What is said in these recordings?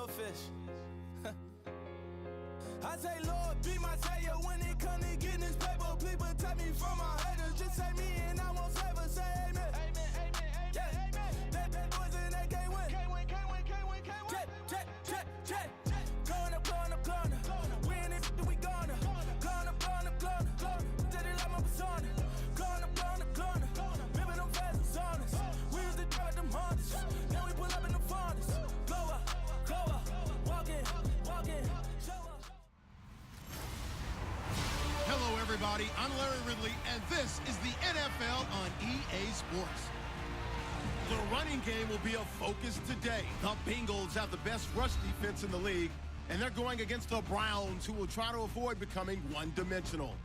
goldfish. I say, Lord, be my savior when it come to getting this paper. People take me from my haters. Just say me and I won't favor. Say amen. Amen, amen, amen, yeah. Amen. That boys and they can't win. Can't win, can't win, can't win, can't win. Check. Going up. We in this, we gonna. Going up. Did it like my persona. Going up. Remember them fast and honest. We used to drive them Hondas. Now we pull up in the furnace. Go up. Walk in. Hello, everybody. I'm Larry Ridley, and this is the NFL on EA Sports. The running game will be a focus today. The Bengals have the best rush defense in the league, and they're going against the Browns, who will try to avoid becoming one-dimensional.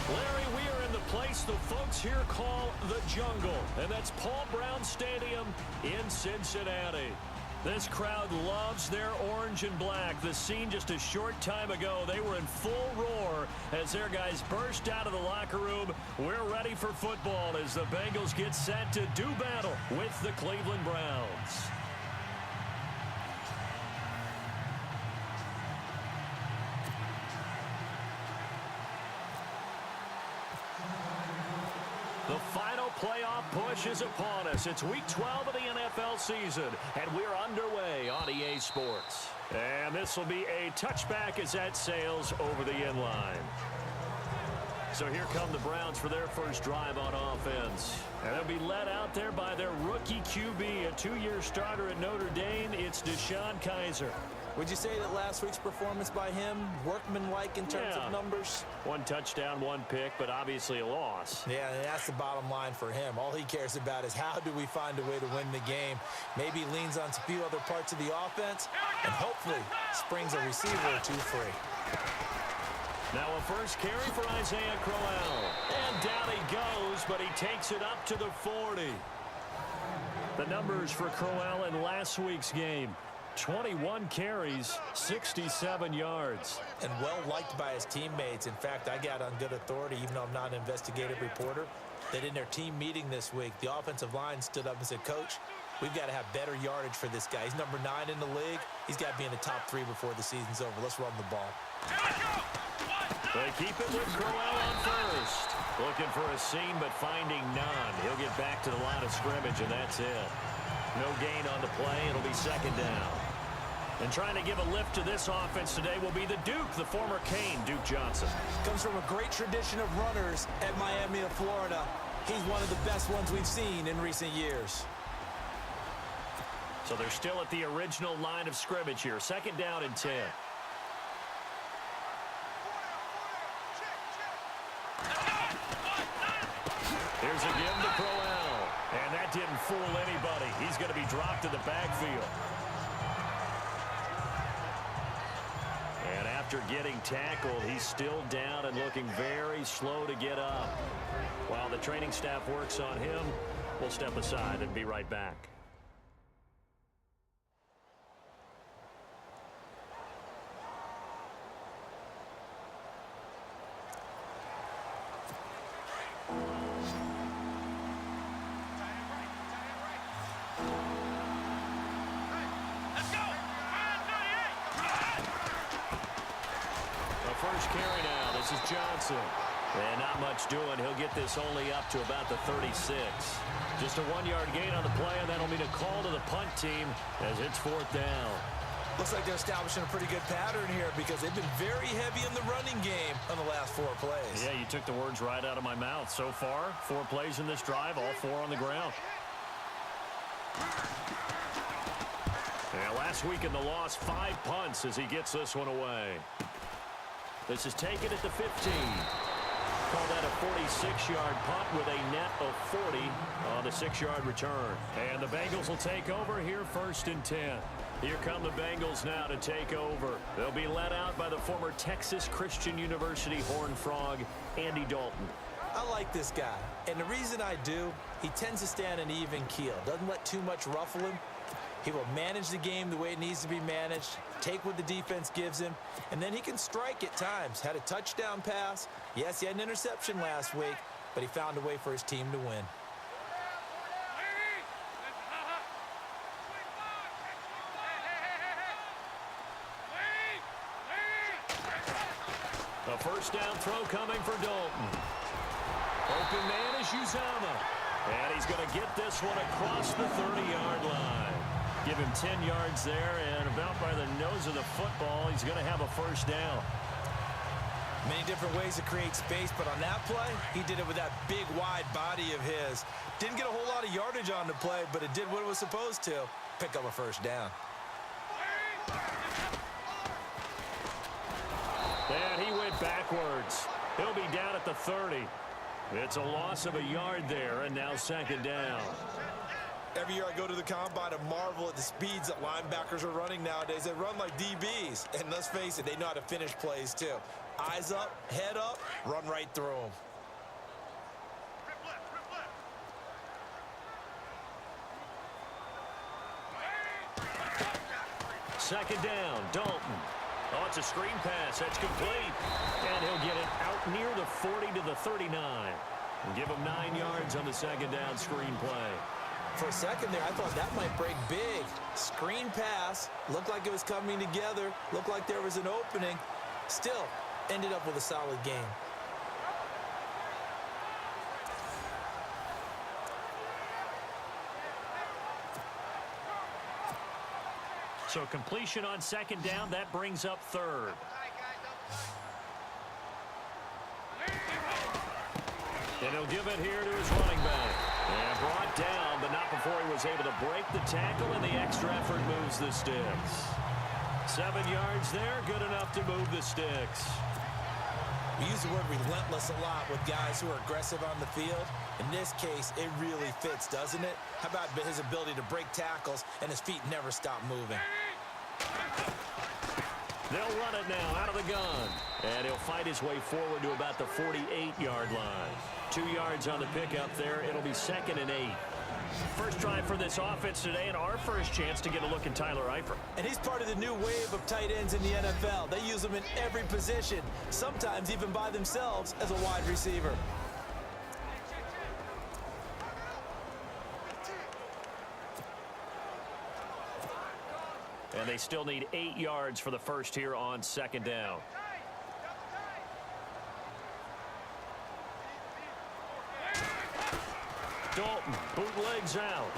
Larry, we are in the place the folks here call the Jungle, and that's Paul Brown Stadium in Cincinnati. This crowd loves their orange and black. The scene just a short time ago, they were in full roar as their guys burst out of the locker room. We're ready for football as the Bengals get set to do battle with the Cleveland Browns. The final playoff push is upon us. It's Week 12 of the NFL season, and we're underway on EA Sports. And this will be a touchback as that sails over the end line. So here come the Browns for their first drive on offense. And they'll be led out there by their rookie QB, a two-year starter at Notre Dame. It's Deshaun Kaiser. Would you say that last week's performance by him, workmanlike in terms of numbers? One touchdown, one pick, but obviously a loss. Yeah, and that's the bottom line for him. All he cares about is how do we find a way to win the game. Maybe he leans on a few other parts of the offense and hopefully springs a receiver or two free. Now a first carry for Isaiah Crowell. And down he goes, but he takes it up to the 40. The numbers for Crowell in last week's game. 21 carries, 67 yards. And well-liked by his teammates. In fact, I got on good authority, even though I'm not an investigative reporter, that in their team meeting this week, the offensive line stood up and said, Coach, we've got to have better yardage for this guy. He's number 9 in the league. He's got to be in the top 3 before the season's over. Let's run the ball. They keep it with Crowell on first. Looking for a seam, but finding none. He'll get back to the line of scrimmage, and that's it. No gain on the play. It'll be second down. And trying to give a lift to this offense today will be the Duke, the former Cane, Duke Johnson. Comes from a great tradition of runners at Miami of Florida. He's one of the best ones we've seen in recent years. So they're still at the original line of scrimmage here. Second down and 10. Here's a give to Crowell. And that didn't fool anybody. He's going to be dropped in the backfield. And after getting tackled, he's still down and looking very slow to get up. While the training staff works on him, we'll step aside and be right back. First carry now. This is Johnson. And not much doing. He'll get this only up to about the 36. Just a 1-yard gain on the play, and that'll mean a call to the punt team as it's fourth down. Looks like they're establishing a pretty good pattern here because they've been very heavy in the running game on the last 4 plays. Yeah, you took the words right out of my mouth. So far, 4 plays in this drive, all 4 on the ground. Yeah, last week in the loss, 5 punts as he gets this one away. This is taken at the 15. Call that a 46-yard punt with a net of 40 on the 6-yard return. And the Bengals will take over here first and 10. Here come the Bengals now to take over. They'll be led out by the former Texas Christian University Horned Frog, Andy Dalton. I like this guy, and the reason I do, he tends to stay on an even keel. Doesn't let too much ruffle him. He will manage the game the way it needs to be managed, take what the defense gives him, and then he can strike at times. Had a touchdown pass. Yes, he had an interception last week, but he found a way for his team to win. A first down throw coming for Dalton. Open man is Uzama. And he's going to get this one across the 30-yard line. Give him 10 yards there, and about by the nose of the football, he's going to have a first down. Many different ways to create space, but on that play, he did it with that big, wide body of his. Didn't get a whole lot of yardage on the play, but it did what it was supposed to. Pick up a first down. And he went backwards. He'll be down at the 30. It's a loss of a yard there, and now second down. Every year I go to the combine and marvel at the speeds that linebackers are running nowadays. They run like DBs, and let's face it, they know how to finish plays too. Eyes up, head up, run right through them. Second down, Dalton. Oh, it's a screen pass. That's complete. And he'll get it out near the 40 to the 39. And give him 9 yards on the second down screen play. For a second there, I thought that might break big. Screen pass. Looked like it was coming together. Looked like there was an opening. Still, ended up with a solid game. So completion on second down, that brings up third. And he'll give it here to his running back. And brought down, but not before he was able to break the tackle, and the extra effort moves the sticks. 7 yards there, good enough to move the sticks. We use the word relentless a lot with guys who are aggressive on the field. In this case, it really fits, doesn't it? How about his ability to break tackles and his feet never stop moving? They'll run it now out of the gun. And he'll fight his way forward to about the 48-yard line. 2 yards on the pickup there. It'll be 2nd and 8. First drive for this offense today, and our first chance to get a look at Tyler Eifert. And he's part of the new wave of tight ends in the NFL. They use them in every position, sometimes even by themselves as a wide receiver. And they still need 8 yards for the first here on second down. Dalton bootlegs out.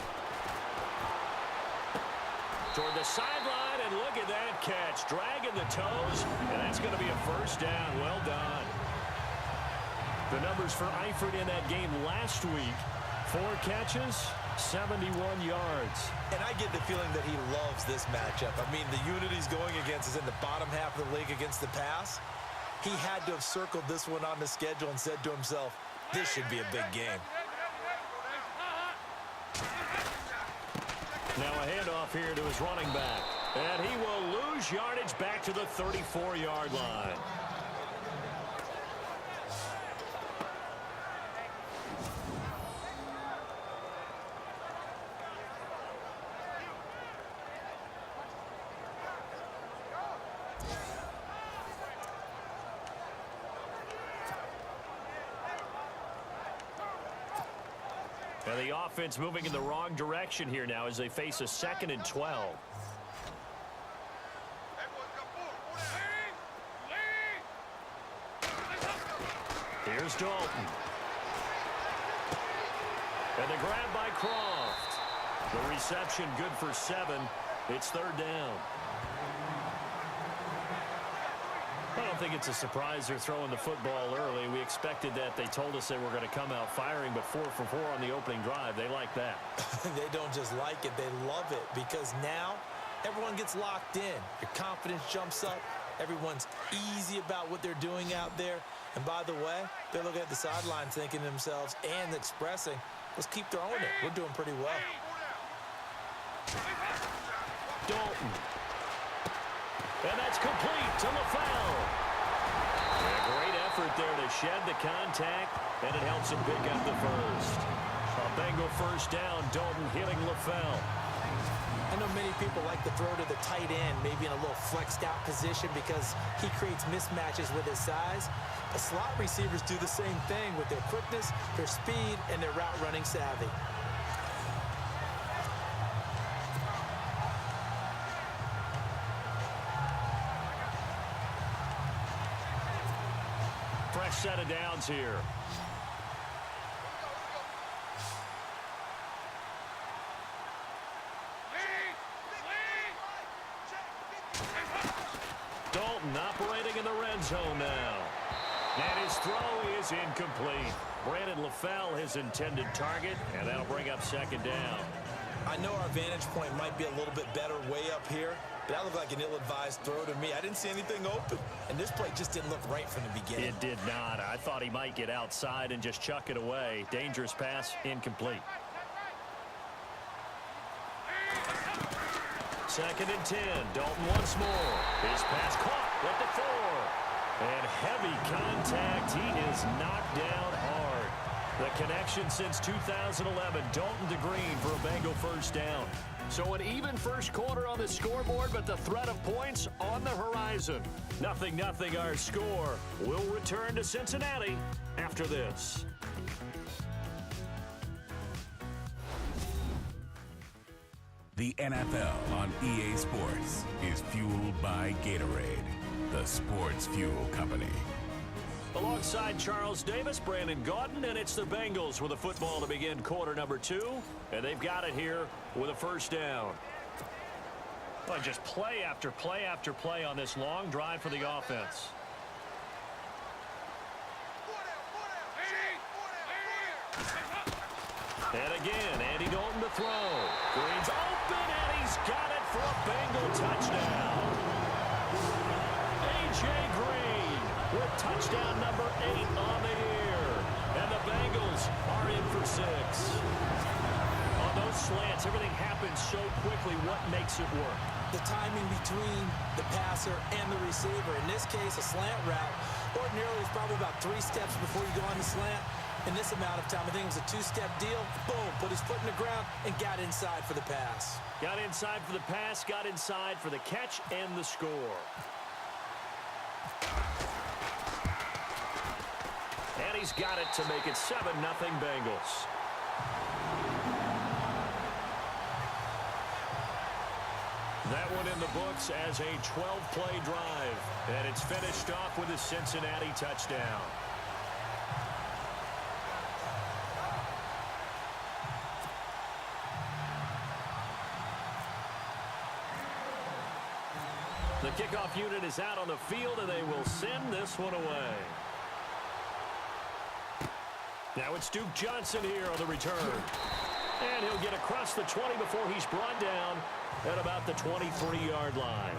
Toward the sideline, and look at that catch. Dragging the toes, and that's going to be a first down. Well done. The numbers for Eifert in that game last week: 4 catches, 71 yards. And I get the feeling that he loves this matchup. I mean, the unit he's going against is in the bottom half of the league against the pass. He had to have circled this one on the schedule and said to himself, this should be a big game. Now a handoff here to his running back. And he will lose yardage back to the 34-yard line. And the offense moving in the wrong direction here now as they face a 2nd and 12. Here's Dalton. And the grab by Croft. The reception good for 7. It's 3rd down. I don't think it's a surprise they're throwing the football early. We expected that. They told us they were going to come out firing, but 4 for 4 on the opening drive. They like that. They don't just like it, they love it, because now everyone gets locked in. Your confidence jumps up. Everyone's easy about what they're doing out there. And by the way, they're looking at the sideline thinking to themselves and expressing, let's keep throwing it. We're doing pretty well. Dalton. And that's complete to LaFell. A great effort there to shed the contact, and it helps him pick up the first. A Bengal first down, Dalton hitting LaFell. I know many people like to throw to the tight end, maybe in a little flexed out position because he creates mismatches with his size. But slot receivers do the same thing with their quickness, their speed, and their route running savvy. fresh set of downs here. Dalton operating in the red zone now. And his throw is incomplete. Brandon LaFell his intended target, and that'll bring up second down. I know our vantage point might be a little bit better way up here, but that looked like an ill-advised throw to me. I didn't see anything open, and this play just didn't look right from the beginning. It did not. I thought he might get outside and just chuck it away. Dangerous pass, incomplete. Second and 10. Dalton once more. His pass caught at the 4. And heavy contact. He is knocked down hard. The connection since 2011. Dalton to Green for a Bengal first down. So an even first quarter on the scoreboard, but the threat of points on the horizon. 0-0 our score. We'll return to Cincinnati after this. The NFL on EA Sports is fueled by Gatorade, the sports fuel company. Alongside Charles Davis, Brandon Gaudin, and it's the Bengals with a football to begin quarter number 2. And they've got it here with a first down. Well, just play after play after play on this long drive for the offense. And again, Andy Dalton to throw. Green's open, and he's got it for a Bengal touchdown. A.J. Green with touchdown number 8 on the year. And the Bengals are in for 6. On those slants, everything happens so quickly. What makes it work? The timing between the passer and the receiver. In this case, a slant route. Ordinarily, it's probably about 3 steps before you go on the slant. In this amount of time, I think it was a 2-step deal. Boom, put his foot in the ground and got inside for the pass. Got inside for the pass, got inside for the catch and the score. And he's got it to make it 7-0 Bengals. That one in the books as a 12-play drive. And it's finished off with a Cincinnati touchdown. The kickoff unit is out on the field, and they will send this one away. Now it's Duke Johnson here on the return. And he'll get across the 20 before he's brought down at about the 23-yard line.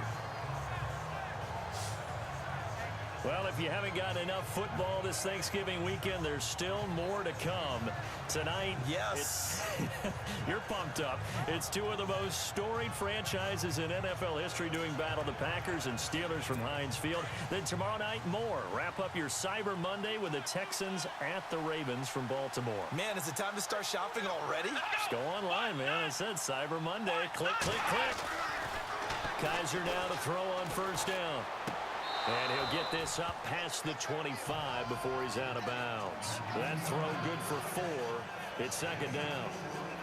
Well, if you haven't got enough football this Thanksgiving weekend, there's still more to come. Tonight, yes, you're pumped up. It's 2 of the most storied franchises in NFL history doing battle, the Packers and Steelers from Heinz Field. Then tomorrow night, more. Wrap up your Cyber Monday with the Texans at the Ravens from Baltimore. Man, is it time to start shopping already? Just go online, man. I said Cyber Monday. Click, click, click. Kaiser now to throw on first down. And he'll get this up past the 25 before he's out of bounds. That throw good for 4. It's second down.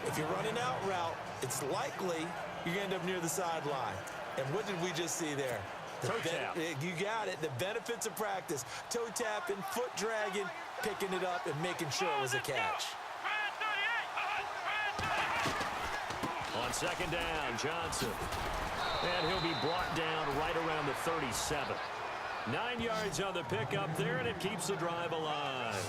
If you're running out route, it's likely you're going to end up near the sideline. And what did we just see there? Toe tap. You got it. The benefits of practice. Toe tapping, foot dragging, picking it up, and making sure it was a catch. On second down, Johnson. And he'll be brought down right around the 37. 9 yards on the pickup there, and it keeps the drive alive.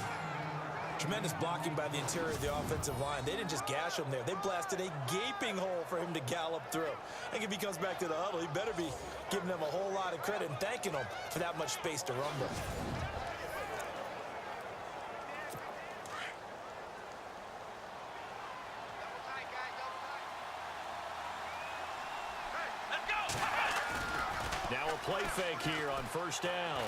Tremendous blocking by the interior of the offensive line. They didn't just gash him there. They blasted a gaping hole for him to gallop through. I think if he comes back to the huddle, he better be giving them a whole lot of credit and thanking them for that much space to rumble. Now a play fake here on first down.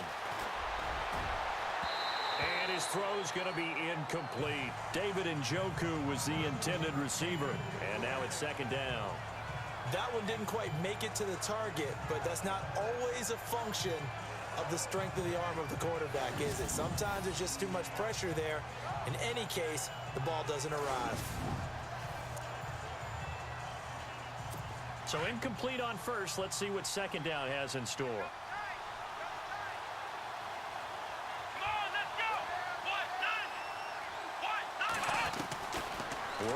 And his throw's going to be incomplete. David Njoku was the intended receiver. And now it's second down. That one didn't quite make it to the target, but that's not always a function of the strength of the arm of the quarterback, is it? Sometimes there's just too much pressure there. In any case, the ball doesn't arrive. So incomplete on first. Let's see what second down has in store.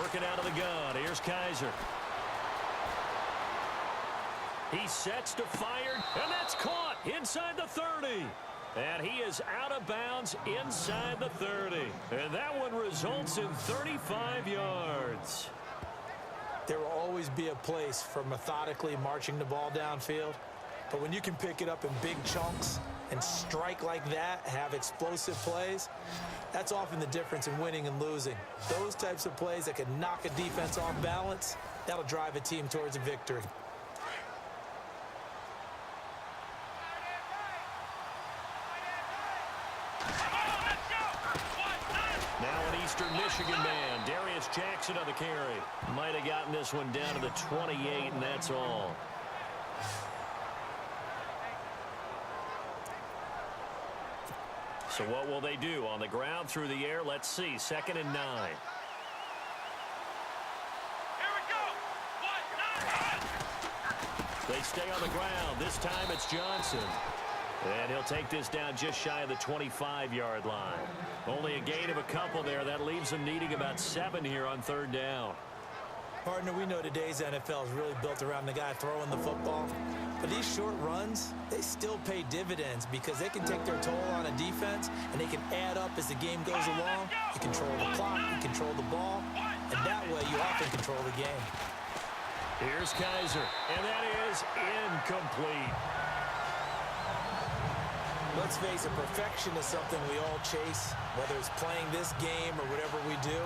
Working out of the gun. Here's Kaiser. He sets to fire, and that's caught inside the 30. And he is out of bounds inside the 30. And that one results in 35 yards. There will always be a place for methodically marching the ball downfield. But when you can pick it up in big chunks and strike like that, have explosive plays, that's often the difference in winning and losing. Those types of plays that can knock a defense off balance, that'll drive a team towards a victory. Eastern Michigan man, Darius Jackson on the carry. Might have gotten this one down to the 28, and that's all. So what will they do? On the ground, through the air, let's see. 2nd and 9. Here we go. They stay on the ground. This time it's Johnson. And he'll take this down just shy of the 25-yard line. Only a gain of a couple there. That leaves them needing about 7 here on 3rd down. Partner, we know today's NFL is really built around the guy throwing the football. But these short runs, they still pay dividends because they can take their toll on a defense and they can add up as the game goes along. You control the clock, you control the ball, and that way you often control the game. Here's Kaiser, and that is incomplete. Let's face it, perfection is something we all chase, whether it's playing this game or whatever we do.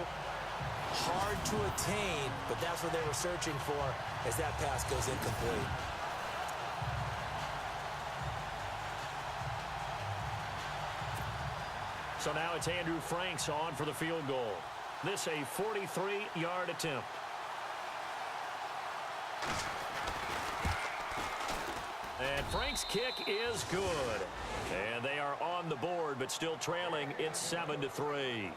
Hard to attain, but that's what they were searching for as that pass goes incomplete. So now it's Andrew Franks on for the field goal. This a 43-yard attempt. And Frank's kick is good. And they are on the board, but still trailing. It's 7-3.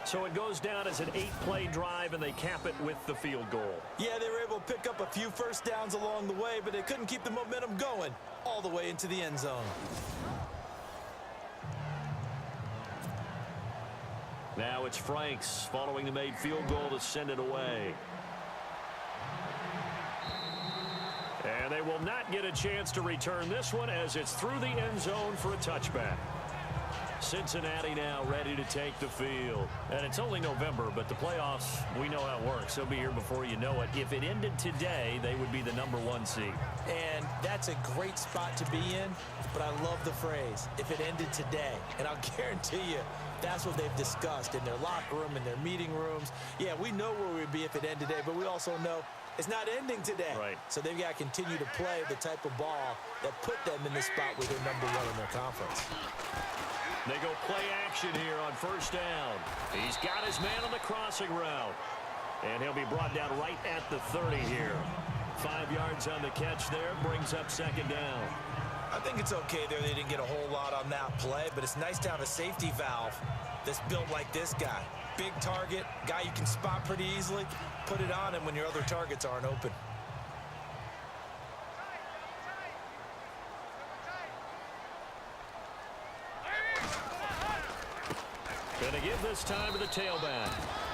So it goes down as an 8-play drive, and they cap it with the field goal. Yeah, they were able to pick up a few first downs along the way, but they couldn't keep the momentum going all the way into the end zone. Now it's Franks following the made field goal to send it away. And they will not get a chance to return this one as it's through the end zone for a touchback. Cincinnati now ready to take the field. And it's only November, but the playoffs, we know how it works. They'll be here before you know it. If it ended today, they would be the #1 seed. And that's a great spot to be in, but I love the phrase, if it ended today. And I'll guarantee you, that's what they've discussed in their locker room, in their meeting rooms. Yeah, we know where we'd be if it ended today, but we also know it's not ending today. Right. So they've got to continue to play the type of ball that put them in the spot where they're #1 in their conference. They go play action here on 1st down. He's got his man on the crossing route. And he'll be brought down right at the 30 here. 5 yards on the catch there, brings up 2nd down. I think it's okay there. They didn't get a whole lot on that play, but it's nice to have a safety valve that's built like this guy. Big target, guy you can spot pretty easily. Put it on him when your other targets aren't open. Gonna give this time to the tailback.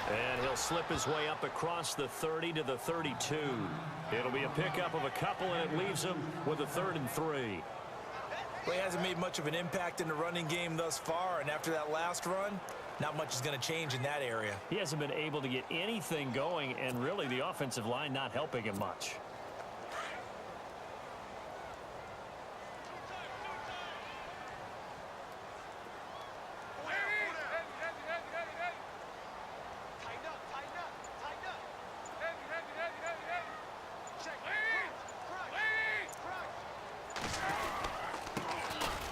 And he'll slip his way up across the 30 to the 32. It'll be a pickup of a couple, and it leaves him with a 3rd and 3. Well, he hasn't made much of an impact in the running game thus far, and after that last run, not much is going to change in that area. He hasn't been able to get anything going, and really the offensive line not helping him much.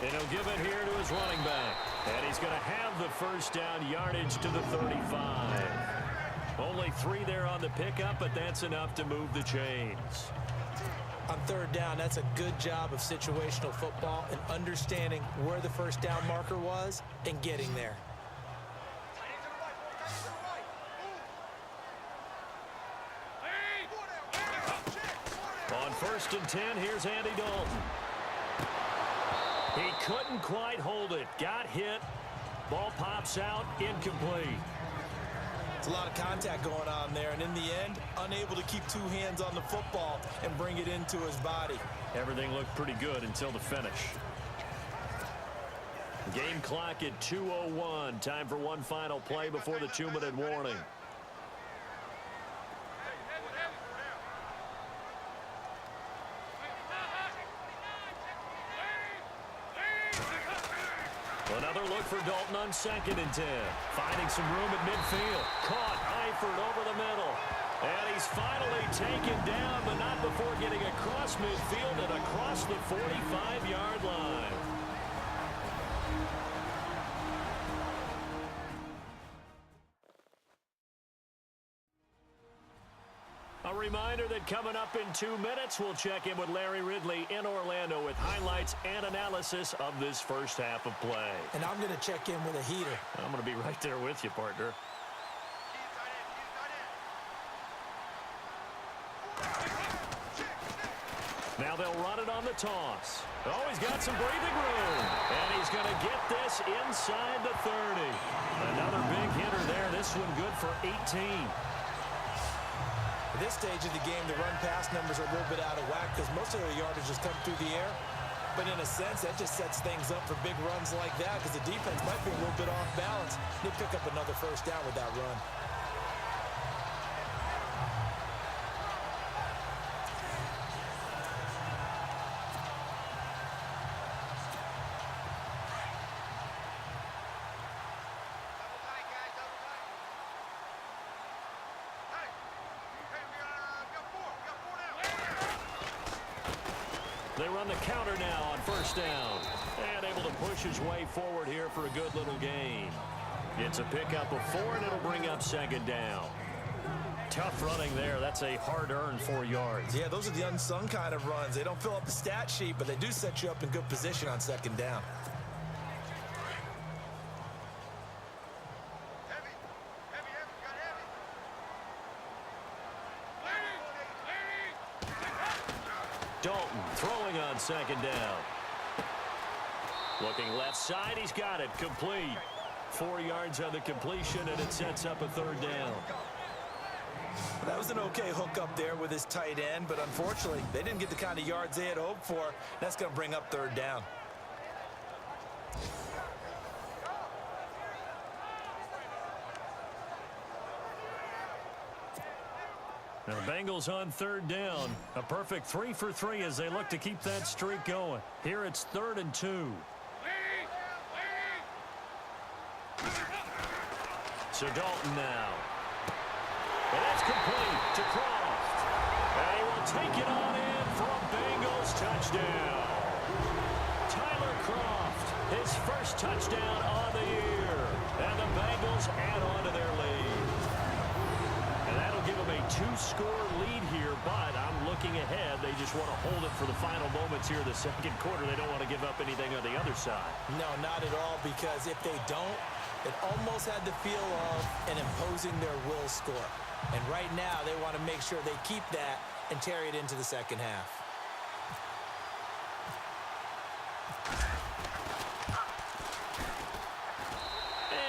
And he'll give it here to his running back. And he's going to have the 1st down yardage to the 35. Only 3 there on the pickup, but that's enough to move the chains. On 3rd down, that's a good job of situational football and understanding where the 1st down marker was and getting there. On 1st and 10, here's Andy Dalton. He couldn't quite hold it. Got hit. Ball pops out. Incomplete. It's a lot of contact going on there, and in the end, unable to keep two hands on the football and bring it into his body. Everything looked pretty good until the finish. Game clock at 2:01. Time for one final play before the 2-minute warning. Another look for Dalton on 2nd and 10. Finding some room at midfield. Caught Eifert over the middle. And he's finally taken down, but not before getting across midfield and across the 45-yard line. A reminder that coming up in 2 minutes, we'll check in with Larry Ridley in Orlando with highlights and analysis of this first half of play. And I'm going to check in with a heater. I'm going to be right there with you, partner. Now they'll run it on the toss. Oh, he's got some breathing room. And he's going to get this inside the 30. Another big hitter there. This one good for 18. At this stage of the game, the run-pass numbers are a little bit out of whack because most of their yardage just come through the air. But in a sense, that just sets things up for big runs like that because the defense might be a little bit off balance. They pick up another first down with that run. They run the counter now on first down. And able to push his way forward here for a good little gain. It's a pickup of 4, and it'll bring up 2nd down. Tough running there. That's a hard-earned 4 yards. Yeah, those are the unsung kind of runs. They don't fill up the stat sheet, but they do set you up in good position on 2nd down. Dalton throwing on 2nd down. Looking left side, he's got it. Complete. 4 yards on the completion, and it sets up a 3rd down. That was an okay hook up there with his tight end, but unfortunately, they didn't get the kind of yards they had hoped for. That's going to bring up 3rd down. Now the Bengals on 3rd down. A perfect 3 for 3 as they look to keep that streak going. Here it's 3rd and 2. So Dalton now. And that's complete to Croft. And he will take it on in for a Bengals touchdown. Tyler Croft, his first touchdown on the year. And the Bengals add on to their lead. And that'll give them a 2-score lead here, but I'm looking ahead. They just want to hold it for the final moments here in the 2nd quarter. They don't want to give up anything on the other side. No, not at all, because if they don't, it almost had the feel of an imposing their will score. And right now, they want to make sure they keep that and carry it into the 2nd half.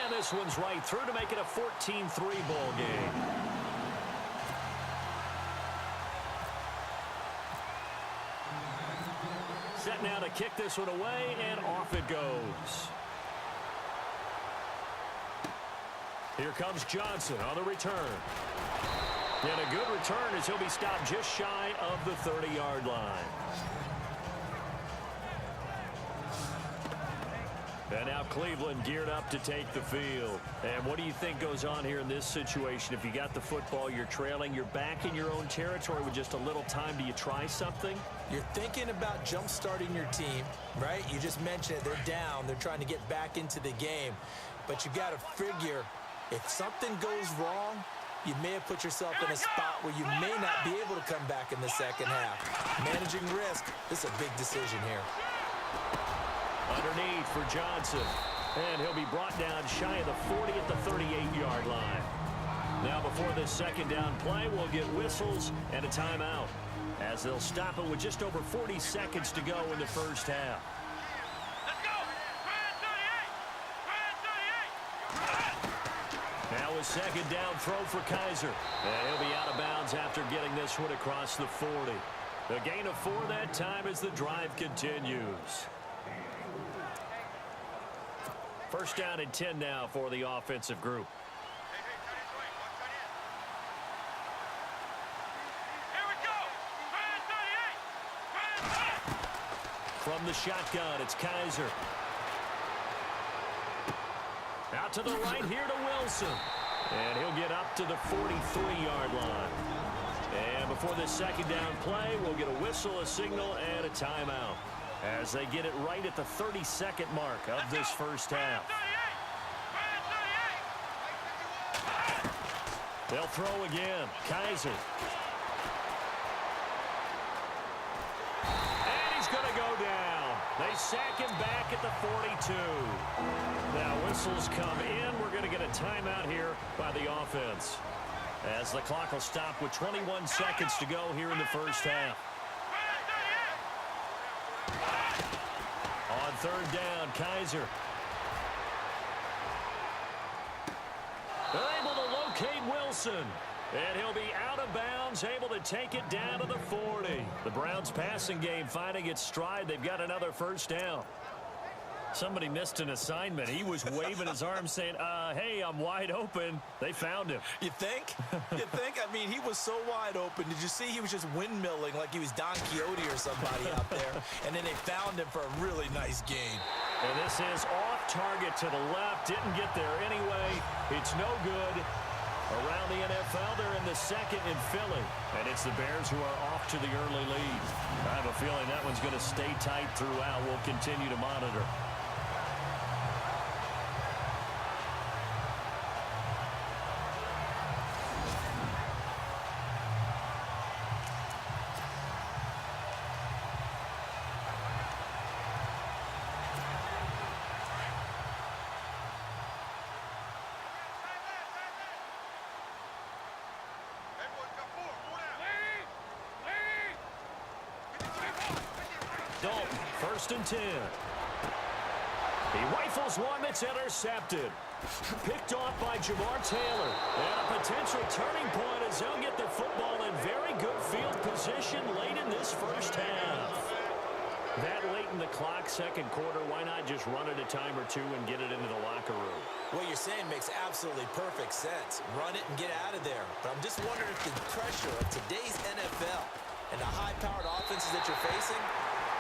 And this one's right through to make it a 14-3 ball game. Set now to kick this one away, and off it goes. Here comes Johnson on the return. And a good return as he'll be stopped just shy of the 30-yard line. And now Cleveland geared up to take the field. And what do you think goes on here in this situation? If you got the football, you're trailing, you're back in your own territory with just a little time. Do you try something? You're thinking about jump-starting your team, right? You just mentioned it. They're down. They're trying to get back into the game. But you got to figure, if something goes wrong, you may have put yourself in a spot where you may not be able to come back in the 2nd half. Managing risk, this is a big decision here. Underneath for Johnson. And he'll be brought down shy of the 40 at the 38-yard line. Now before this 2nd down play, we'll get whistles and a timeout, as they'll stop it with just over 40 seconds to go in the first half. Now a second down throw for Kaiser. And he'll be out of bounds after getting this one across the 40. A gain of 4 that time as the drive continues. First down and 10 now for the offensive group. From the shotgun, it's Kaiser. Out to the right here to Wilson. And he'll get up to the 43-yard line. And before this second down play, we'll get a whistle, a signal, and a timeout as they get it right at the 32nd mark of this first half. They'll throw again. Kaiser. And he's going to go down. They sack him back at the 42. Now whistles come in. We're going to get a timeout here by the offense, as the clock will stop with 21 seconds to go here in the first half. On third down, Kaiser. They're able to locate Wilson. And he'll be out of bounds, able to take it down to the 40. The Browns passing game finding its stride. They've got another first down. Somebody missed an assignment. He was waving his arms saying, hey, I'm wide open. They found him. You think? You think? I mean, he was so wide open. Did you see he was just windmilling like he was Don Quixote or somebody out there? And then they found him for a really nice gain. And this is off target to the left. Didn't get there anyway. It's no good. Around the NFL, they're in the second in Philly. And it's the Bears who are off to the early lead. I have a feeling that one's going to stay tight throughout. We'll continue to monitor. Dalton, first and 10. He rifles one that's intercepted. Picked off by Jamar Taylor. And a potential turning point as he'll get the football in very good field position late in this first half. That late in the clock, second quarter, why not just run it a time or two and get it into the locker room? What you're saying makes absolutely perfect sense. Run it and get out of there. But I'm just wondering if the pressure of today's NFL and the high-powered offenses that you're facing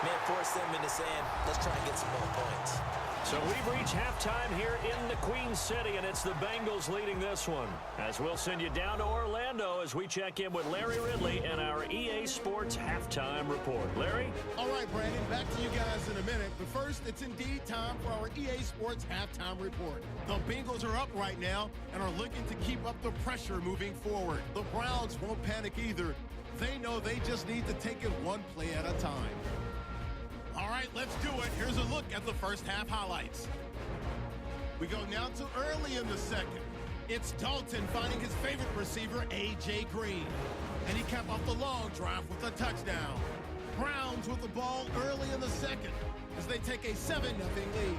may force them into saying, let's try and get some more points. So we've reached halftime here in the Queen City, and it's the Bengals leading this one. As we'll send you down to Orlando as we check in with Larry Ridley and our EA Sports Halftime Report. Larry? All right, Brandon, back to you guys in a minute. But first, it's indeed time for our EA Sports Halftime Report. The Bengals are up right now and are looking to keep up the pressure moving forward. The Browns won't panic either. They know they just need to take it one play at a time. All right, let's do it. Here's a look at the first half highlights. We go now to early in the second. It's Dalton finding his favorite receiver, A.J. Green. And he capped off the long drive with a touchdown. Browns with the ball early in the second as they take a 7-0 lead.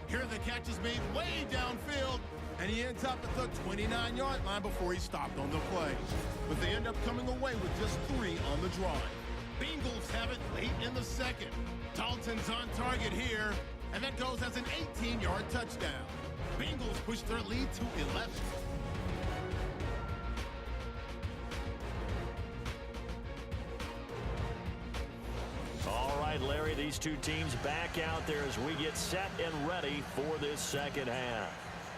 Here the catch is made way downfield, and he ends up at the 29-yard line before he stopped on the play. But they end up coming away with just 3 on the drive. Bengals have it late in the second. Dalton's on target here, and that goes as an 18-yard touchdown. Bengals push their lead to 11. All right, Larry, these two teams back out there as we get set and ready for this second half.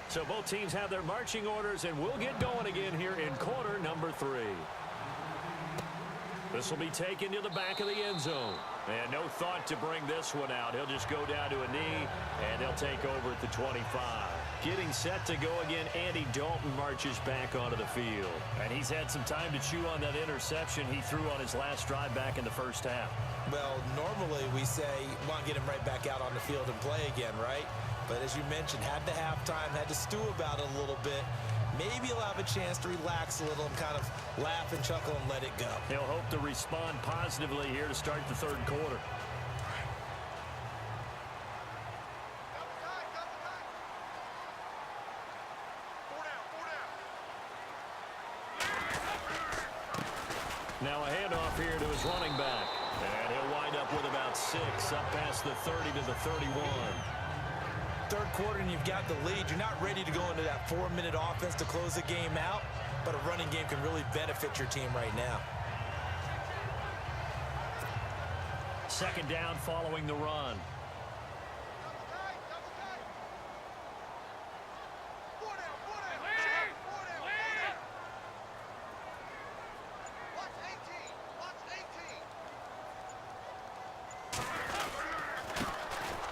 So both teams have their marching orders, and we'll get going again here in quarter number 3. This will be taken to the back of the end zone. And no thought to bring this one out. He'll just go down to a knee, and they'll take over at the 25. Getting set to go again, Andy Dalton marches back onto the field. And he's had some time to chew on that interception he threw on his last drive back in the first half. Well, normally we say, want to get him right back out on the field and play again, right? But as you mentioned, had the halftime, had to stew about it a little bit. Maybe he'll have a chance to relax a little and kind of laugh and chuckle and let it go. He'll hope to respond positively here to start the third quarter. Now a handoff here to his running back. And he'll wind up with about 6 up past the 30 to the 31. Third quarter and you've got the lead. You're not ready to go into that 4-minute offense to close the game out, but a running game can really benefit your team right now. Second down following the run.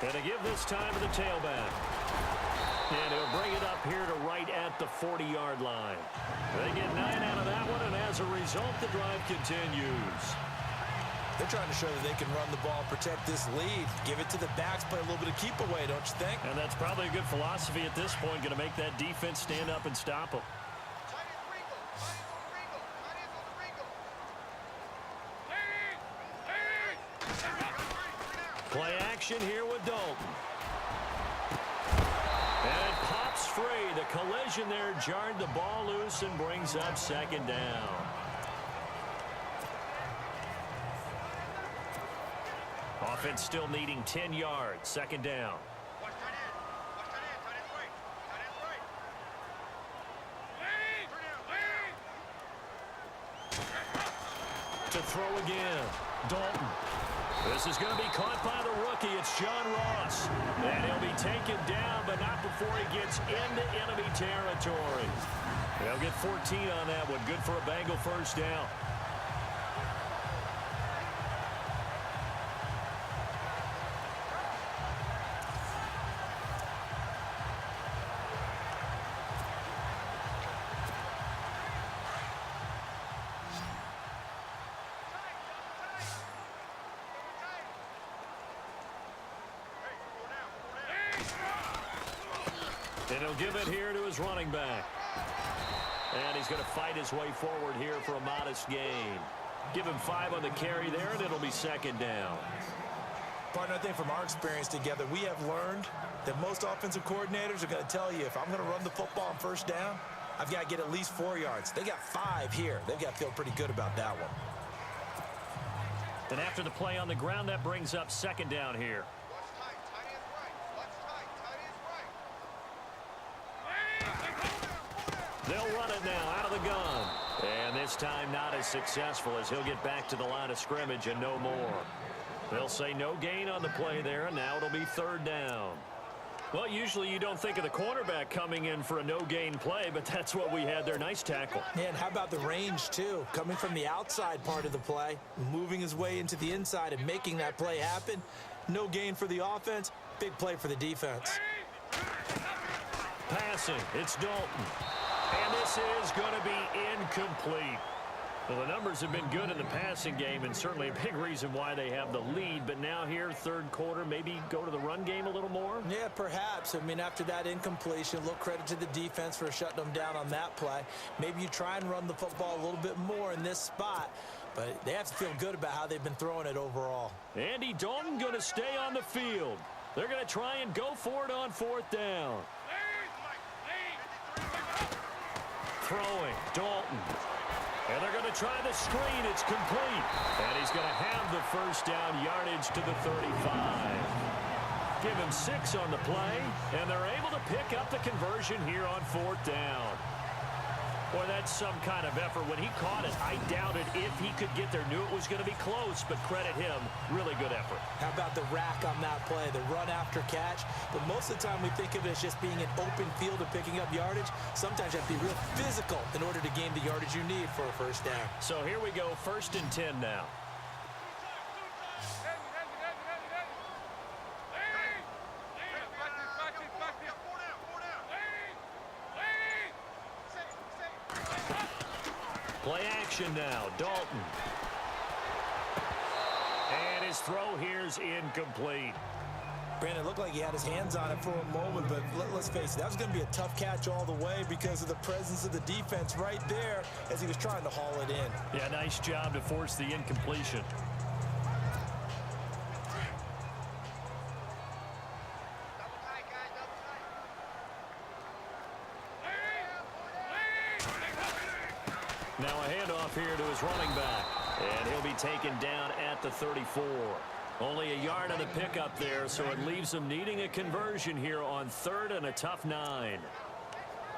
And to give this time to the tailback. And he'll bring it up here to right at the 40-yard line. They get 9 out of that one, and as a result, the drive continues. They're trying to show that they can run the ball, protect this lead, give it to the backs, play a little bit of keep away, don't you think? And that's probably a good philosophy at this point, going to make that defense stand up and stop them. Play action here with Dalton. And it pops free. The collision there jarred the ball loose and brings up second down. Offense still needing 10 yards. Second down. To throw again. Dalton. This is going to be caught by the rookie. It's John Ross. And he'll be taken down, but not before he gets into enemy territory. They'll get 14 on that one. Good for a Bengal first down. And he'll give it here to his running back. And he's going to fight his way forward here for a modest gain. Give him 5 on the carry there, and it'll be second down. Partner, I think from our experience together, we have learned that most offensive coordinators are going to tell you, if I'm going to run the football on first down, I've got to get at least 4 yards. They got 5 here. They've got to feel pretty good about that one. And after the play on the ground, that brings up second down here. They'll run it now out of the gun. And this time not as successful as he'll get back to the line of scrimmage and no more. They'll say no gain on the play there, and now it'll be third down. Well, usually you don't think of the cornerback coming in for a no-gain play, but that's what we had there. Nice tackle. Yeah, and how about the range, too? Coming from the outside part of the play, moving his way into the inside and making that play happen. No gain for the offense, big play for the defense. Passing, it's Dalton. And this is going to be incomplete. Well, the numbers have been good in the passing game, and certainly a big reason why they have the lead. But now here, third quarter, maybe go to the run game a little more? Yeah, perhaps. I mean, after that incompletion, a little credit to the defense for shutting them down on that play. Maybe you try and run the football a little bit more in this spot. But they have to feel good about how they've been throwing it overall. Andy Dalton going to stay on the field. They're going to try and go for it on fourth down. Throwing, Dalton. And they're going to try the screen. It's complete. And he's going to have the first down yardage to the 35. Give him 6 on the play, and they're able to pick up the conversion here on fourth down. Boy, that's some kind of effort. When he caught it, I doubted if he could get there. Knew it was going to be close, but credit him. Really good effort. How about the rack on that play, the run after catch? But most of the time we think of it as just being an open field and picking up yardage. Sometimes you have to be real physical in order to gain the yardage you need for a first down. So here we go, 1st and 10 now. Play action now, Dalton. And his throw here's incomplete. Brandon, it looked like he had his hands on it for a moment, but let's face it, that was going to be a tough catch all the way because of the presence of the defense right there as he was trying to haul it in. Yeah, nice job to force the incompletion. Now a handoff here to his running back. And he'll be taken down at the 34. Only a yard on the pickup there, so it leaves them needing a conversion here on 3rd and a tough 9.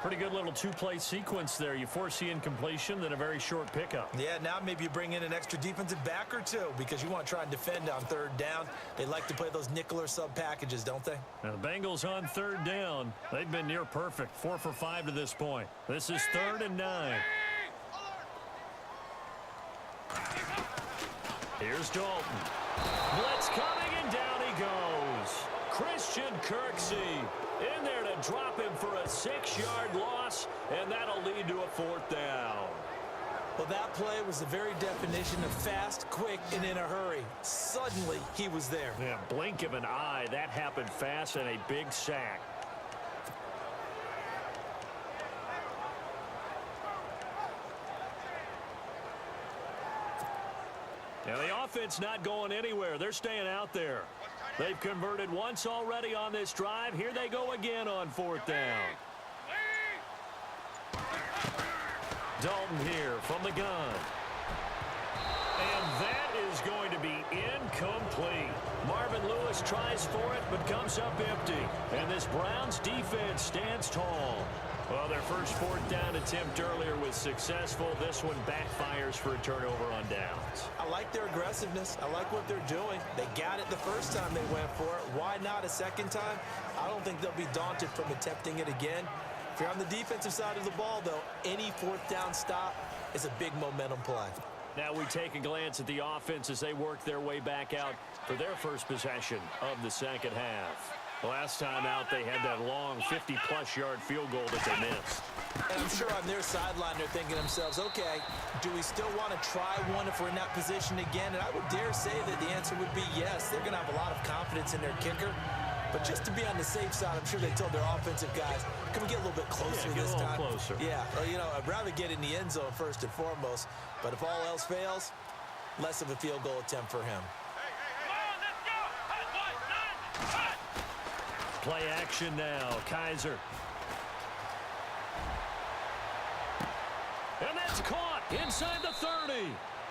Pretty good little two-play sequence there. You foresee incompletion, then a very short pickup. Yeah, now maybe you bring in an extra defensive back or two because you want to try and defend on 3rd down. They like to play those nickel or sub packages, don't they? Now the Bengals on 3rd down. They've been near perfect, 4 for 5 to this point. This is 3rd and 9. Here's Dalton. Blitz coming, and down he goes. Christian Kirksey in there to drop him for a 6-yard loss, and that'll lead to a 4th down. Well, that play was the very definition of fast, quick, and in a hurry. Suddenly, he was there. Yeah, blink of an eye. That happened fast, and a big sack. Now, the offense not going anywhere. They're staying out there. They've converted once already on this drive. Here they go again on 4th down. Dalton here from the gun. And that is going to be incomplete. Marvin Lewis tries for it, but comes up empty. And this Browns defense stands tall. Well, their first 4th down attempt earlier was successful. This one backfires for a turnover on downs. I like their aggressiveness. I like what they're doing. They got it the first time they went for it. Why not a second time? I don't think they'll be daunted from attempting it again. If you're on the defensive side of the ball, though, any 4th down stop is a big momentum play. Now we take a glance at the offense as they work their way back out for their first possession of the second half. Last time out, they had that long 50-plus yard field goal that they missed. And I'm sure on their sideline, they're thinking to themselves, okay, do we still want to try one if we're in that position again? And I would dare say that the answer would be yes. They're going to have a lot of confidence in their kicker. But just to be on the safe side, I'm sure they told their offensive guys, can we get a little bit closer this time? Closer. Yeah, well, you know, I'd rather get in the end zone first and foremost. But if all else fails, less of a field goal attempt for him. Play action now. Kaiser. And that's caught inside the 30.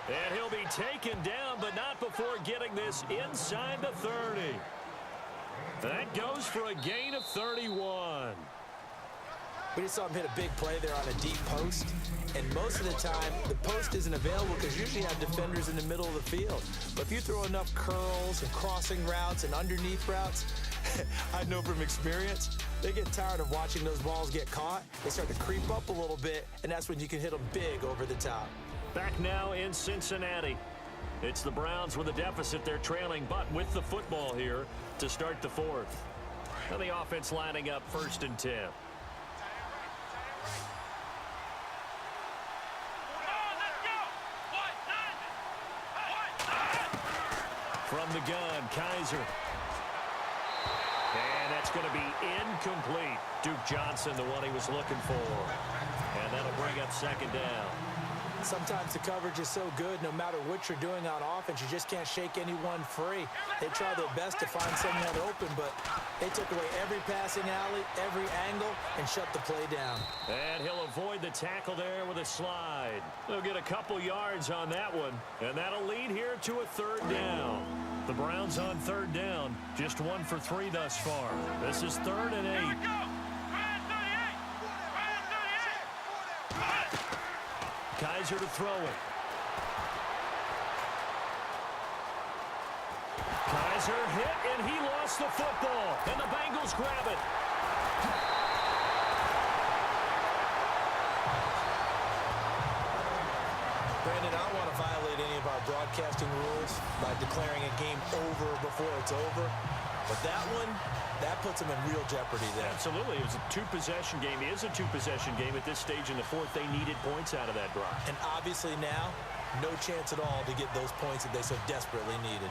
And he'll be taken down, but not before getting this inside the 30. That goes for a gain of 31. We just saw him hit a big play there on a deep post. And most of the time, the post isn't available because you usually have defenders in the middle of the field. But if you throw enough curls and crossing routes and underneath routes, I know from experience, they get tired of watching those balls get caught. They start to creep up a little bit, and that's when you can hit them big over the top. Back now in Cincinnati. It's the Browns with a deficit. They're trailing, but with the football here to start the 4th. Now the offense lining up 1st and 10. From the gun, Kaiser. And that's going to be incomplete. Duke Johnson, the one he was looking for. And that'll bring up 2nd down. Sometimes the coverage is so good, no matter what you're doing on offense, you just can't shake anyone free. They try their best to find someone open, but they took away every passing alley, every angle, and shut the play down. And he'll avoid the tackle there with a slide. They'll get a couple yards on that one, and that'll lead here to a 3rd down. The Browns on 3rd down, just 1 for 3 thus far. This is 3rd and 8. Kaiser to throw it. Kaiser hit, and he lost the football. And the Bengals grab it. Brandon, I don't want to violate any of our broadcasting rules by declaring a game over before it's over. But that one, that puts them in real jeopardy there. Absolutely. It was a 2-possession game. It is a 2-possession game at this stage in the 4th. They needed points out of that drive. And obviously now, no chance at all to get those points that they so desperately needed.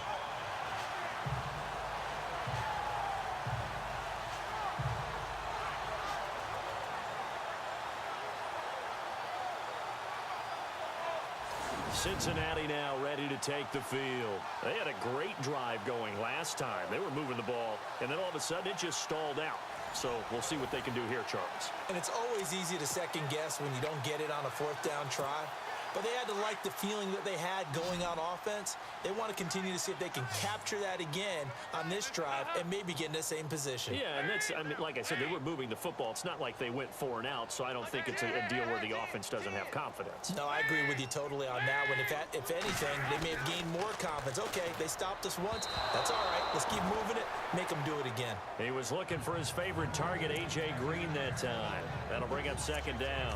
Cincinnati now ready to take the field. They had a great drive going last time. They were moving the ball, and then all of a sudden it just stalled out. So we'll see what they can do here, Charles. And it's always easy to second guess when you don't get it on a 4th down try. but they had to like the feeling that they had going on offense. They want to continue to see if they can capture that again on this drive and maybe get in the same position. Yeah, and that's, I mean, like I said, they were moving the football. It's not like they went 4 and out, so I don't think it's a deal where the offense doesn't have confidence. No, I agree with you totally on that one. If anything, they may have gained more confidence. Okay, they stopped us once. That's all right. Let's keep moving it. Make them do it again. He was looking for his favorite target, A.J. Green, that time. That'll bring up second down.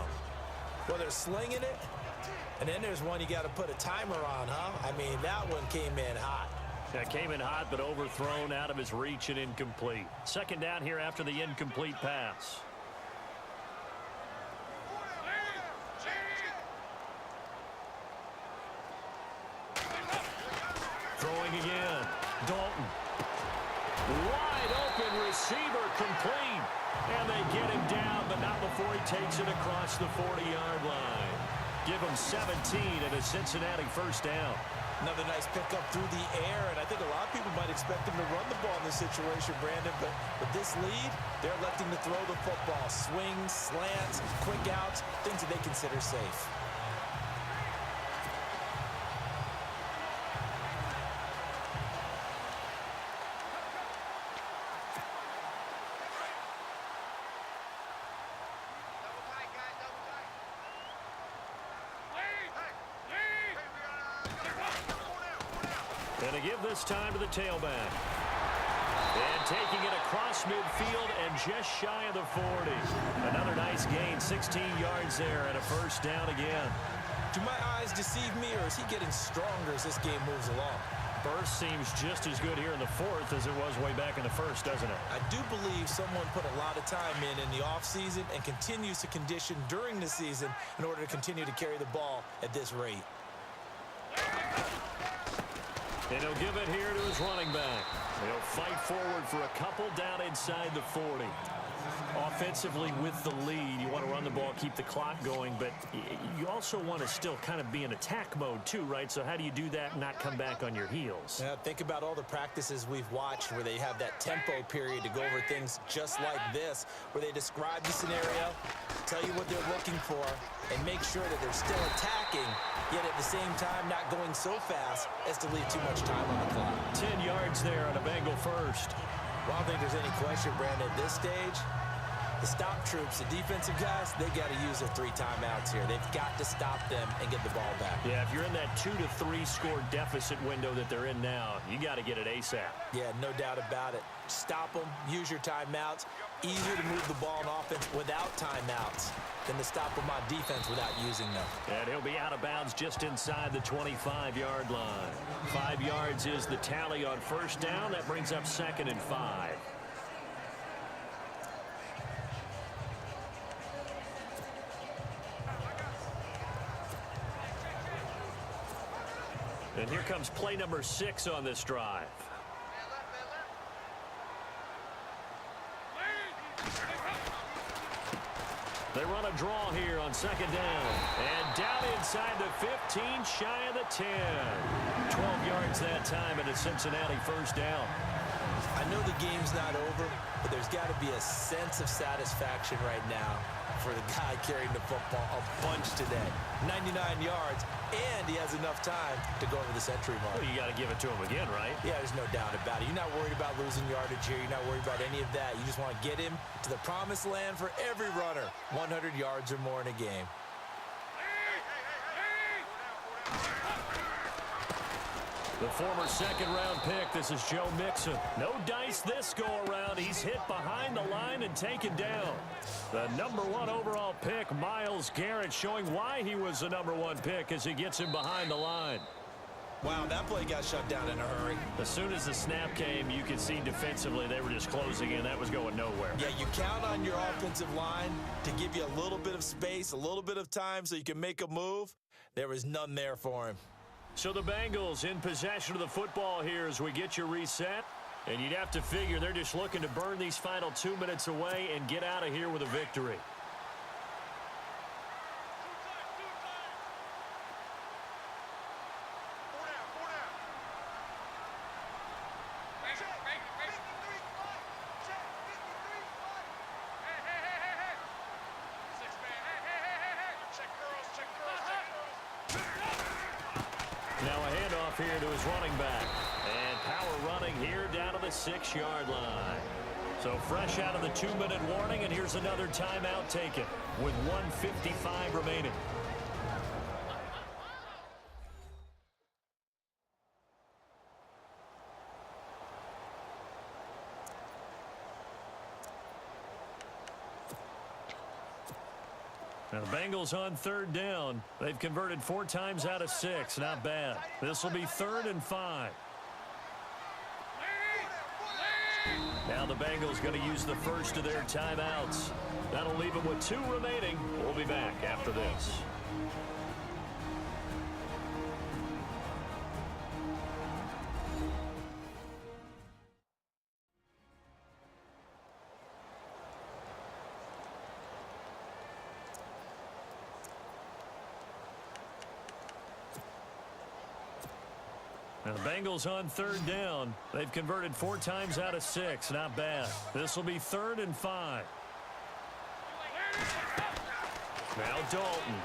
Well, they're slinging it, and then there's one you got to put a timer on, huh? I mean, that one came in hot. That came in hot, but overthrown out of his reach and incomplete. Second down here after the incomplete pass. Throwing again. Dalton. Wide open receiver, complete. And they get him down, but not before he takes it across the 40-yard line. Give him 17 and a Cincinnati first down. Another nice pickup through the air, and I think a lot of people might expect him to run the ball in this situation, Brandon, but with this lead, they're electing to throw the football. Swings, slants, quick outs, things that they consider safe. And to give this time to the tailback. And taking it across midfield and just shy of the 40. Another nice gain, 16 yards there and a first down again. Do my eyes deceive me, or is he getting stronger as this game moves along? Burst seems just as good here in the fourth as it was way back in the first, doesn't it? I do believe someone put a lot of time in the offseason and continues to condition during the season in order to continue to carry the ball at this rate. And he'll give it here to his running back. He'll fight forward for a couple down inside the 40. Offensively with the lead, you want to run the ball, keep the clock going, but you also want to still kind of be in attack mode too, right? So how do you do that and not come back on your heels? Yeah, think about all the practices we've watched where they have that tempo period to go over things just like this, where they describe the scenario, tell you what they're looking for, and make sure that they're still attacking, yet at the same time not going so fast as to leave too much time on the clock. 10 yards there on a Bengal first. Well, I don't think there's any question, Brandon, at this stage, the stop troops, the defensive guys, they got to use their 3 timeouts here. They've got to stop them and get the ball back. Yeah, if you're in that 2 to 3 score deficit window that they're in now, you got to get it ASAP. Yeah, no doubt about it. Stop them, use your timeouts. Easier to move the ball on offense without timeouts than to stop them on defense without using them. And he'll be out of bounds just inside the 25-yard line. 5 yards is the tally on first down. That brings up 2nd and 5. And here comes play number 6 on this drive. They run a draw here on 2nd down. And down inside the 15, shy of the 10. 12 yards that time and a Cincinnati first down. I know the game's not over, but there's got to be a sense of satisfaction right now for the guy carrying the football a bunch today. 99 yards, and he has enough time to go over the century mark. Well, you got to give it to him again, right? Yeah, there's no doubt about it. You're not worried about losing yardage here. You're not worried about any of that. You just want to get him to the promised land for every runner. 100 yards or more in a game. The former 2nd-round pick, this is Joe Mixon. No dice this go-around. He's hit behind the line and taken down. The number 1 overall pick, Myles Garrett, showing why he was the number 1 pick as he gets him behind the line. Wow, that play got shut down in a hurry. As soon as the snap came, you could see defensively they were just closing in. That was going nowhere. Yeah, you count on your offensive line to give you a little bit of space, a little bit of time so you can make a move. There was none there for him. So the Bengals in possession of the football here as we get you reset. And you'd have to figure they're just looking to burn these final 2 minutes away and get out of here with a victory. Now a handoff here to his running back. And power running here down to the 6-yard line. So fresh out of the 2-minute warning, and here's another timeout taken with 1:55 remaining. Now the Bengals on 3rd down. They've converted 4 times out of 6. Not bad. This will be 3rd and 5. Now the Bengals going to use the first of their timeouts. That'll leave them with 2 remaining. We'll be back after this. Now the Bengals on 3rd down. They've converted 4 times out of 6. Not bad. This will be 3rd and 5. Now Dalton.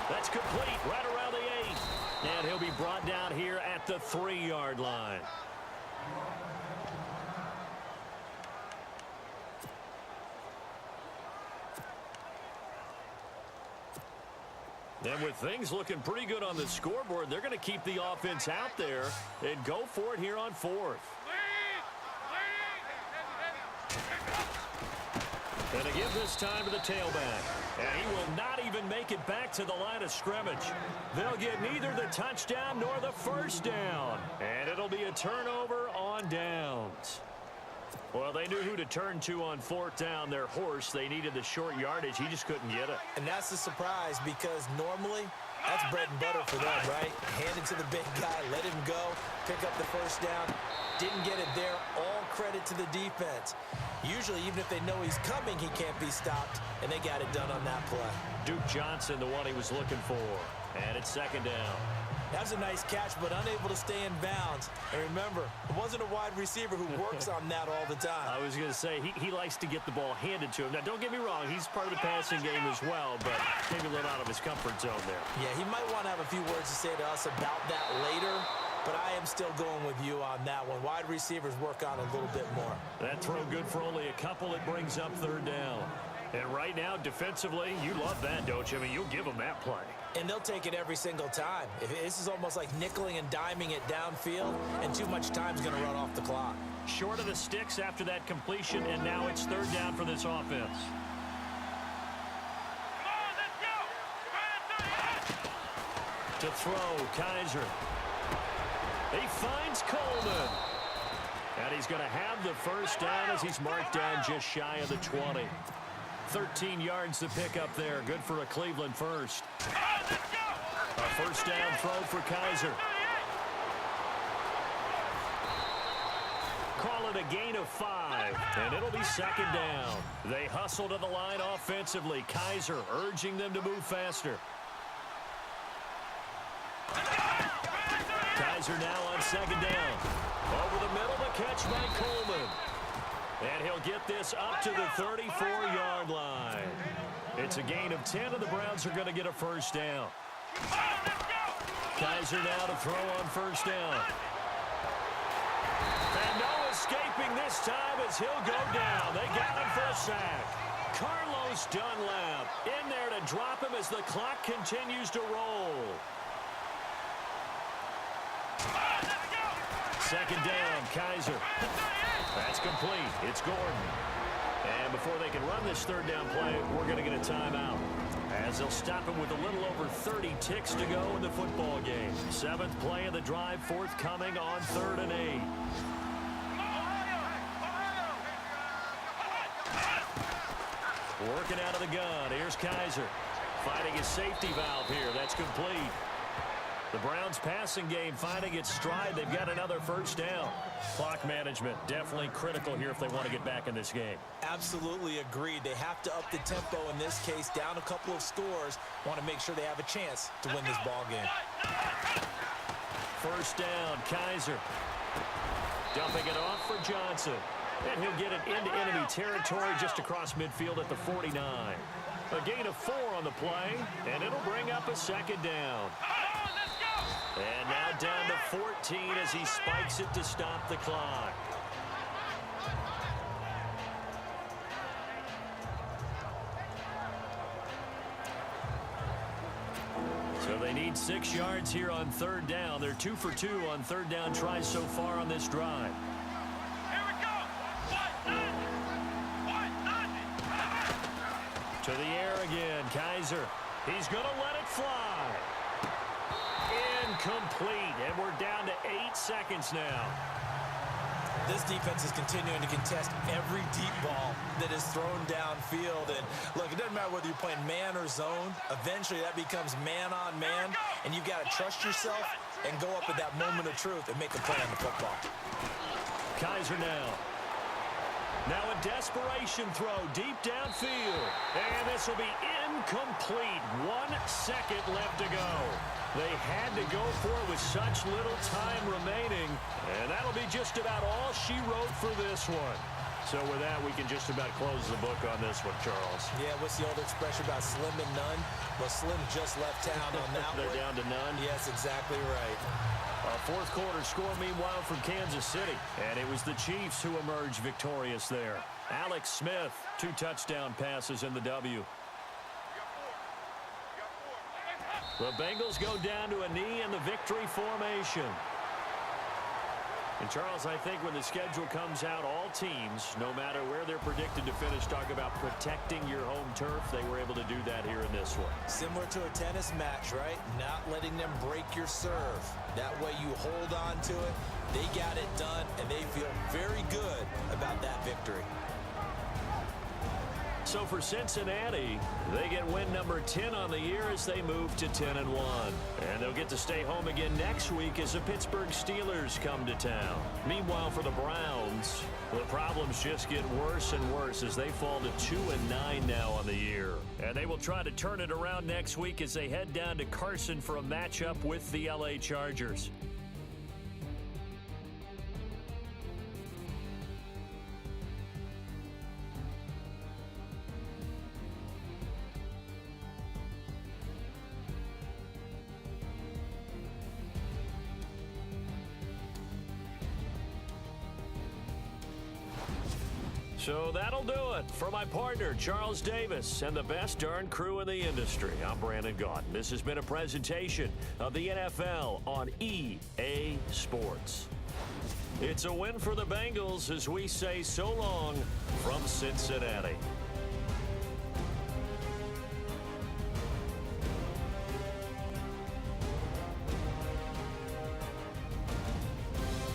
That's complete right around the 8. And he'll be brought down here at the 3-yard line. And with things looking pretty good on the scoreboard, they're going to keep the offense out there and go for it here on 4th. And a give this time to the tailback. And he will not even make it back to the line of scrimmage. They'll get neither the touchdown nor the first down. And it'll be a turnover on downs. Well, they knew who to turn to on 4th down. Their horse, they needed the short yardage. He just couldn't get it. And that's the surprise, because normally that's bread and butter for them, right? Hand it to the big guy, let him go, pick up the first down. Didn't get it there. All credit to the defense. Usually, even if they know he's coming, he can't be stopped, and they got it done on that play. Duke Johnson, the one he was looking for. And it's 2nd down. That was a nice catch, but unable to stay in bounds. And remember, it wasn't a wide receiver who works on that all the time. I was going to say, he likes to get the ball handed to him. Now, don't get me wrong, he's part of the passing game as well, but maybe a little out of his comfort zone there. Yeah, he might want to have a few words to say to us about that later, but I am still going with you on that one. Wide receivers work on it a little bit more. That throw good for only a couple. It brings up 3rd down. And right now, defensively, you love that, don't you? I mean, you'll give them that play. And they'll take it every single time. This is almost like nickeling and diming it downfield, and too much time's going to run off the clock. Short of the sticks after that completion, and now it's 3rd down for this offense. To throw, Kaiser. He finds Coleman. And he's going to have the first down as he's marked down just shy of the 20. 13 yards to pick up there. Good for a Cleveland first. A first down throw for Kaiser. Call it a gain of 5, and it'll be 2nd down. They hustle to the line offensively. Kaiser urging them to move faster. Kaiser now on 2nd down. Over the middle, the catch by Coleman. And he'll get this up to the 34-yard line. It's a gain of 10, and the Browns are going to get a first down. Kaiser now to throw on first down. And no escaping this time as he'll go down. They got him for a sack. Carlos Dunlap in there to drop him as the clock continues to roll. 2nd down, Kaiser. That's complete. It's Gordon. And before they can run this 3rd down play, we're going to get a timeout, as they'll stop him with a little over 30 ticks to go in the football game. 7th play of the drive, forthcoming on 3rd and 8. Working out of the gun. Here's Kaiser. Finding his safety valve here. That's complete. The Browns passing game finding its stride. They've got another first down. Clock management definitely critical here if they want to get back in this game. Absolutely agreed. They have to up the tempo in this case. Down a couple of scores. Want to make sure they have a chance to win this ball game. First down, Kaiser. Dumping it off for Johnson. And he'll get it into enemy territory just across midfield at the 49. A gain of 4 on the play, and it'll bring up a second down. And now down to 14 as he spikes it to stop the clock. So they need 6 yards here on third down. They're 2 for 2 on third down tries so far on this drive. To the air again, Kaiser. He's going to let it fly. Incomplete, and we're down to 8 seconds now. This defense is continuing to contest every deep ball that is thrown downfield. And look, it doesn't matter whether you're playing man or zone. Eventually, that becomes man on man, and you've got to trust yourself and go up at that moment of truth and make a play on the football. Kaiser now. Now a desperation throw deep downfield. And this will be incomplete. 1 second left to go. They had to go for it with such little time remaining. And that'll be just about all she wrote for this one. So with that, we can just about close the book on this one, Charles. Yeah, what's the old expression about slim and none? Well, Slim just left town on that one. They're down to none. Yes, exactly right. A fourth quarter score, meanwhile, from Kansas City. And it was the Chiefs who emerged victorious there. Alex Smith, 2 touchdown passes in the W. The Bengals go down to a knee in the victory formation. And, Charles, I think when the schedule comes out, all teams, no matter where they're predicted to finish, talk about protecting your home turf. They were able to do that here in this one. Similar to a tennis match, right? Not letting them break your serve. That way you hold on to it. They got it done, and they feel very good about that victory. So for Cincinnati, they get win number 10 on the year as they move to 10-1. And they'll get to stay home again next week as the Pittsburgh Steelers come to town. Meanwhile, for the Browns, the problems just get worse and worse as they fall to 2-9 now on the year. And they will try to turn it around next week as they head down to Carson for a matchup with the LA Chargers. So that'll do it. For my partner, Charles Davis, and the best darn crew in the industry, I'm Brandon Gaudin. This has been a presentation of the NFL on EA Sports. It's a win for the Bengals as we say so long from Cincinnati.